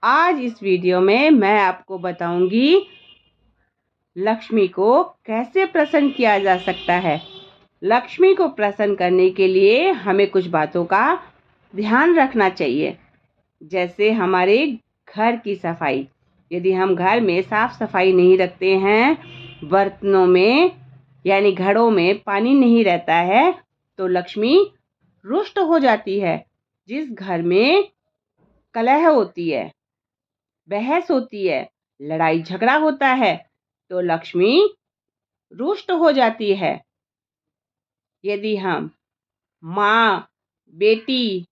आज इस वीडियो में मैं आपको बताऊंगी लक्ष्मी को कैसे प्रसन्न किया जा सकता है। लक्ष्मी को प्रसन्न करने के लिए हमें कुछ बातों का ध्यान रखना चाहिए, जैसे हमारे घर की सफाई। यदि हम घर में साफ सफाई नहीं रखते हैं, बर्तनों में यानी घड़ों में पानी नहीं रहता है, तो लक्ष्मी रुष्ट हो जाती है। जिस घर में कलह होती है, बहस होती है, लड़ाई झगड़ा होता है, तो लक्ष्मी रुष्ट हो जाती है। यदि हम माँ, बेटी,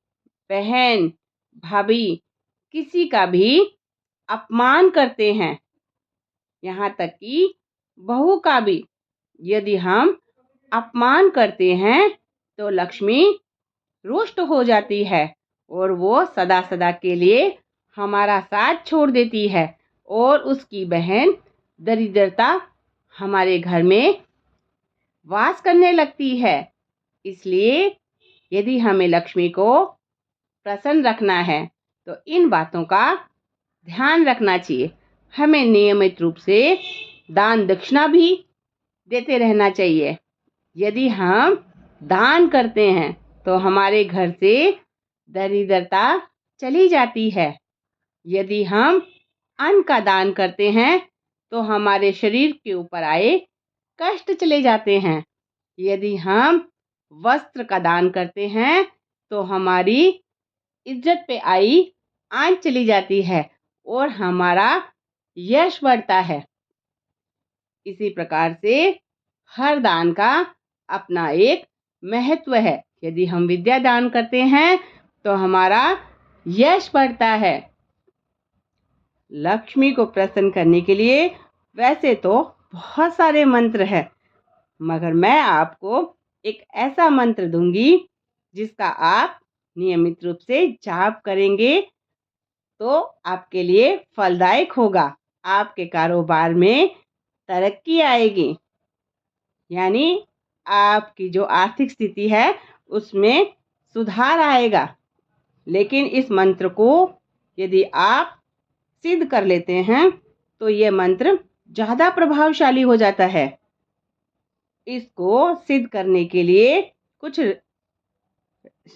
बहन, भाभी किसी का भी अपमान करते हैं, यहाँ तक कि बहू का भी यदि हम अपमान करते हैं, तो लक्ष्मी रुष्ट हो जाती है और वो सदा सदा के लिए हमारा साथ छोड़ देती है और उसकी बहन दरिद्रता हमारे घर में वास करने लगती है। इसलिए यदि हमें लक्ष्मी को प्रसन्न रखना है, तो इन बातों का ध्यान रखना चाहिए। हमें नियमित रूप से दान दक्षिणा भी देते रहना चाहिए। यदि हम दान करते हैं, तो हमारे घर से दरिद्रता चली जाती है। यदि हम अन्न का दान करते हैं, तो हमारे शरीर के ऊपर आए कष्ट चले जाते हैं। यदि हम वस्त्र का दान करते हैं, तो हमारी इज्जत पे आई आंच चली जाती है और हमारा यश बढ़ता है। इसी प्रकार से हर दान का अपना एक महत्व है। यदि हम विद्या दान करते हैं, तो हमारा यश बढ़ता है। लक्ष्मी को प्रसन्न करने के लिए वैसे तो बहुत सारे मंत्र हैं, मगर मैं आपको एक ऐसा मंत्र दूंगी जिसका आप नियमित रूप से जाप करेंगे तो आपके लिए फलदायक होगा। आपके कारोबार में तरक्की आएगी, यानी आपकी जो आर्थिक स्थिति है उसमें सुधार आएगा। लेकिन इस मंत्र को यदि आप सिद्ध कर लेते हैं, तो ये मंत्र ज़्यादा प्रभावशाली हो जाता है। इसको सिद्ध करने के लिए कुछ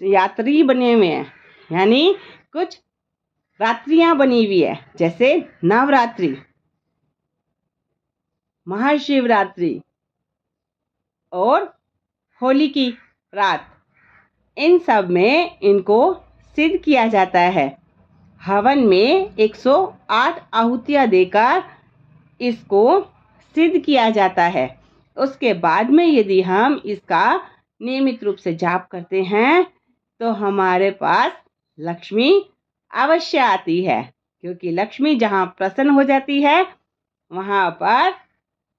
यात्री बने हुए हैं, यानी कुछ रात्रियां बनी हुई है, जैसे नवरात्रि, महाशिवरात्रि और होली की रात। इन सब में इनको सिद्ध किया जाता है। हवन में 108 आहुतियां देकर इसको सिद्ध किया जाता है। उसके बाद में यदि हम इसका नियमित रूप से जाप करते हैं, तो हमारे पास लक्ष्मी अवश्य आती है, क्योंकि लक्ष्मी जहाँ प्रसन्न हो जाती है वहाँ पर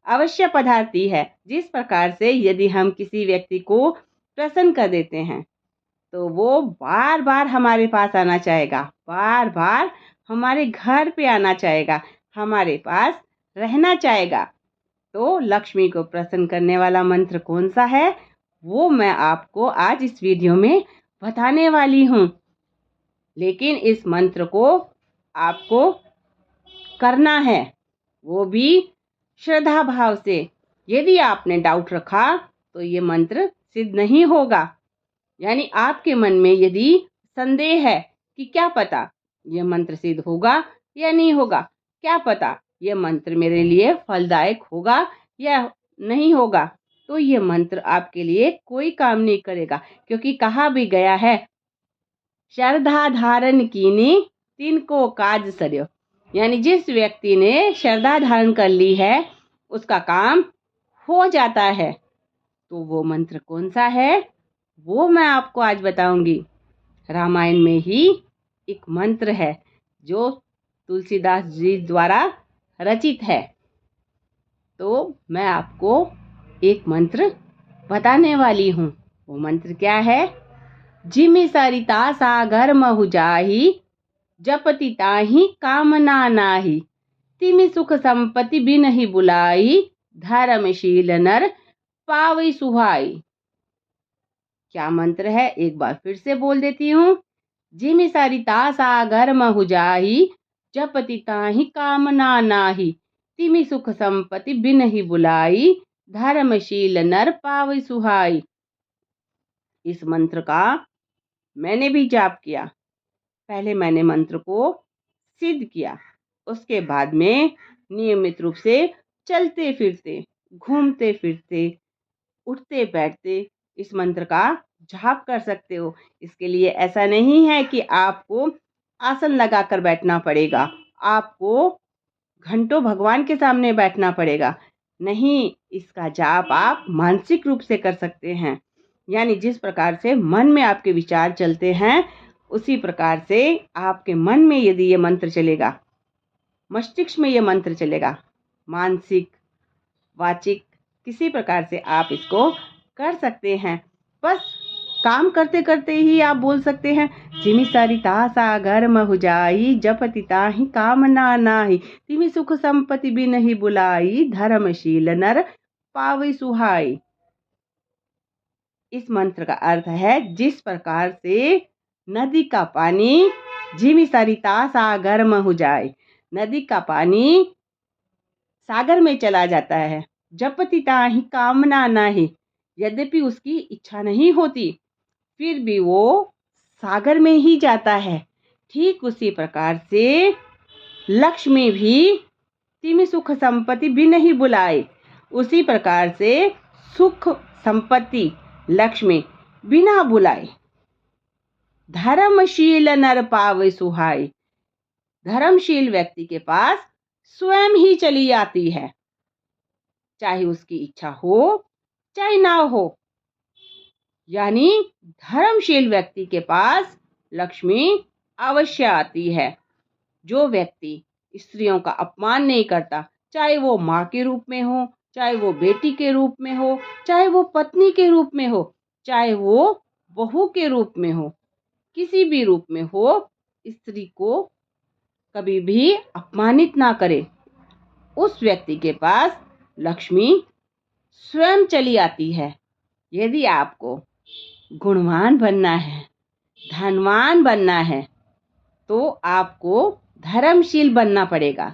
अवश्य पधारती है। जिस प्रकार से यदि हम किसी व्यक्ति को प्रसन्न कर देते हैं, तो वो बार बार हमारे पास आना चाहेगा, बार बार हमारे घर पे आना चाहेगा, हमारे पास रहना चाहेगा। तो लक्ष्मी को प्रसन्न करने वाला मंत्र कौन सा है, वो मैं आपको आज इस वीडियो में बताने वाली हूँ। लेकिन इस मंत्र को आपको करना है, वो भी श्रद्धा भाव से। यदि आपने डाउट रखा, तो ये मंत्र सिद्ध नहीं होगा। यानी आपके मन में यदि संदेह है कि क्या पता ये मंत्र सिद्ध होगा या नहीं होगा, क्या पता ये मंत्र मेरे लिए फलदायक होगा या नहीं होगा, तो ये मंत्र आपके लिए कोई काम नहीं करेगा। क्योंकि कहा भी गया है, श्रद्धा धारण कीनी तिनको काज सर्यो। यानी जिस व्यक्ति ने श्रद्धा धारण कर ली है, उसका काम हो जाता है। तो वो मंत्र कौन सा है, वो मैं आपको आज बताऊंगी। रामायण में ही एक मंत्र है जो तुलसीदास जी द्वारा रचित है। तो मैं आपको एक मंत्र बताने वाली हूँ। वो मंत्र क्या है? जिमि सरिता सागर महु जाहि, जपति ताहि कामना नाही। तिमि सुख संपत्ति बिनहि बुलाई, धर्मशील नर पावई सुहाई। क्या मंत्र है, एक बार फिर से बोल देती हूँ। जिमि सरिता सागर महु जाहि, जपति ताहि कामना नाही, तिमि सुख संपत्ति बिनहि बुलाई, धर्मशील नर पावै सुहाई। इस मंत्र का मैंने भी जाप किया। पहले मैंने मंत्र को सिद्ध किया, उसके बाद में नियमित रूप से चलते फिरते, घूमते फिरते, उठते बैठते इस मंत्र का जाप कर सकते हो। इसके लिए ऐसा नहीं है कि आपको आसन लगाकर बैठना पड़ेगा, आपको घंटों भगवान के सामने बैठना पड़ेगा। नहीं, इसका जाप आप मानसिक रूप से कर सकते हैं। यानी जिस प्रकार से मन में आपके विचार चलते हैं, उसी प्रकार से आपके मन में यदि ये मंत्र चलेगा, मस्तिष्क में ये मंत्र चलेगा, मानसिक, वाचिक, किसी प्रकार से आप इसको कर सकते हैं। बस काम करते करते ही आप बोल सकते हैं, जिमि सरिता सागर महु जाई, जपति ताहि कामना नाही, तिमि सुख संपत्ति बिनहि बुलाई, धर्मशील नर पावै सुहाई। इस मंत्र का अर्थ है, जिस प्रकार से नदी का पानी जिमि सरिता सागर महु जाए, नदी का पानी सागर में चला जाता है। जपति ताहि कामना नाही, यद्यपि उसकी इच्छा नहीं होती, फिर भी वो सागर में ही जाता है। ठीक उसी प्रकार से लक्ष्मी भी तिमि सुख संपत्ति बिनहि बुलाए, उसी प्रकार से सुख संपत्ति लक्ष्मी बिना बुलाए, धर्मशील नर पावै सुहाई, धर्मशील व्यक्ति के पास स्वयं ही चली आती है, चाहे उसकी इच्छा हो चाहे ना हो। यानी धर्मशील व्यक्ति के पास लक्ष्मी अवश्य आती है। जो व्यक्ति स्त्रियों का अपमान नहीं करता, चाहे वो माँ के रूप में हो, चाहे वो बेटी के रूप में हो, चाहे वो पत्नी के रूप में हो, चाहे वो बहू के रूप में हो, किसी भी रूप में हो, स्त्री को कभी भी अपमानित ना करे, उस व्यक्ति के पास लक्ष्मी स्वयं चली आती है। यदि आपको गुणवान बनना है, धनवान बनना है, तो आपको धर्मशील बनना पड़ेगा।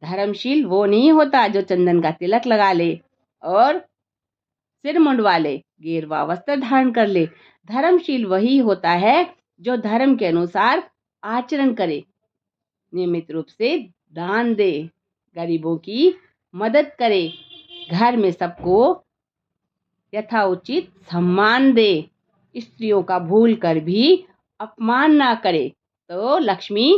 धर्मशील वो नहीं होता जो चंदन का तिलक लगा ले और सिर मुंडवा ले, गेरुआ वस्त्र धारण कर ले। धर्मशील वही होता है जो धर्म के अनुसार आचरण करे, नियमित रूप से दान दे, गरीबों की मदद करे, घर में सबको यथाउचित सम्मान दे, स्त्रियों का भूल कर भी अपमान ना करे, तो लक्ष्मी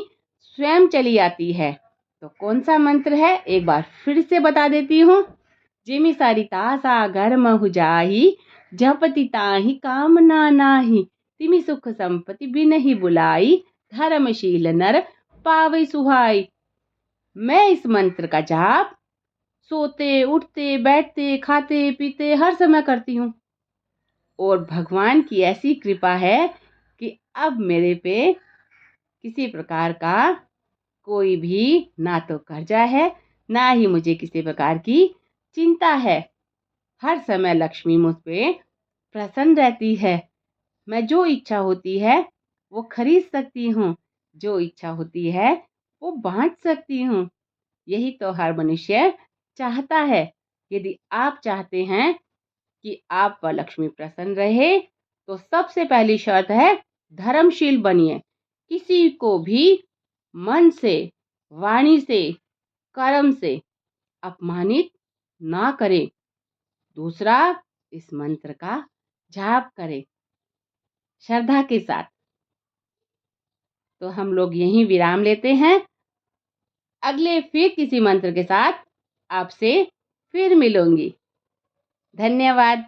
स्वयं चली आती है। तो कौन सा मंत्र है, एक बार फिर से बता देती हूँ। जिमि सरिता सागर महु जाहि, जपति ताहि कामना नाही, तिमि सुख संपत्ति बिनहि बुलाई, धर्मशील नर पावै सुहाई। मैं इस मंत्र का जाप सोते, उठते, बैठते, खाते, पीते हर समय करती हूँ, और भगवान की ऐसी कृपा है कि अब मेरे पे किसी प्रकार का कोई भी ना तो कर्जा है, ना ही मुझे किसी प्रकार की चिंता है। हर समय लक्ष्मी मुझ पे प्रसन्न रहती है। मैं जो इच्छा होती है वो खरीद सकती हूँ, जो इच्छा होती है वो बांट सकती हूँ। यही तो हर मनुष्य चाहता है। यदि आप चाहते हैं कि आप पर लक्ष्मी प्रसन्न रहे, तो सबसे पहली शर्त है धर्मशील बनिए। किसी को भी मन से, वाणी से, कर्म से अपमानित ना करें। दूसरा, इस मंत्र का जाप करें श्रद्धा के साथ। तो हम लोग यहीं विराम लेते हैं। अगले फिर किसी मंत्र के साथ आपसे फिर मिलूंगी। धन्यवाद।